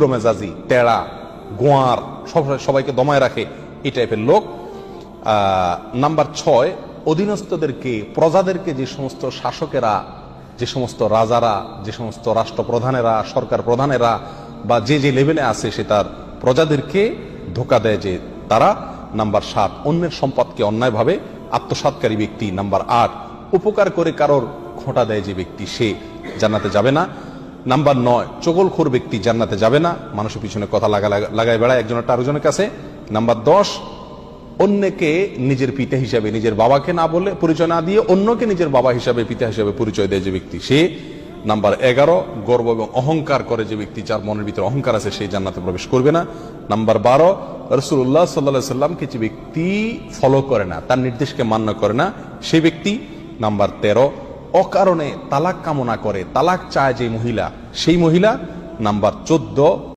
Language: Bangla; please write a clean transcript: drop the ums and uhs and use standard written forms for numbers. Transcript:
মেজাজি, তেড়া, গোয়ার, সবাইকে দমায় রাখে, এই টাইপের লোক। নাম্বার 6, অধীনস্থদেরকে, প্রজাদেরকে যে সমস্ত শাসকেরা, যে সমস্ত রাজারা, যে সমস্ত রাষ্ট্রপ্রধানেরা, সরকার প্রধানেরা বা যে যে লেভেলে আছে সে তার প্রজাদেরকে ধোকা দেয় যে তারা। নাম্বার 7, অন্যের সম্পদকে অন্যায়ভাবে আত্মসাৎকারী ব্যক্তি। নাম্বার 8, উপকার করে কারোর খোঁটা দেয় যে ব্যক্তি, সে জান্নাতে যাবে না। নাম্বার 9, চগলখোর ব্যক্তি জান্নাতে যাবে না, মানুষের পিছনে কথা লাগায় বেড়ায় একজনের আরেকজনের কাছে। নাম্বার 10, অন্যকে নিজের পিতা হিসাবে, নিজের বাবাকে না বলে, পরিচয় না দিয়ে অন্যকে নিজের বাবা হিসাবে, পিতা হিসাবে পরিচয় দেয় যে ব্যক্তি, সে। নাম্বার 11, গর্ব এবং অহংকার করে যে ব্যক্তি, যার মনের ভিতরে অহংকার আছে, সেই জান্নাতে প্রবেশ করবে না। নাম্বার 12, রাসূলুল্লাহ সাল্লাল্লাহু আলাইহি সাল্লামকে যে ব্যক্তি ফলো করে না, তার নির্দেশকে মান্য করে না, সেই ব্যক্তি। নাম্বার 13, অকারণে তালাক কামনা করে, তালাক চায় যে মহিলা, সেই মহিলা। নাম্বার 14,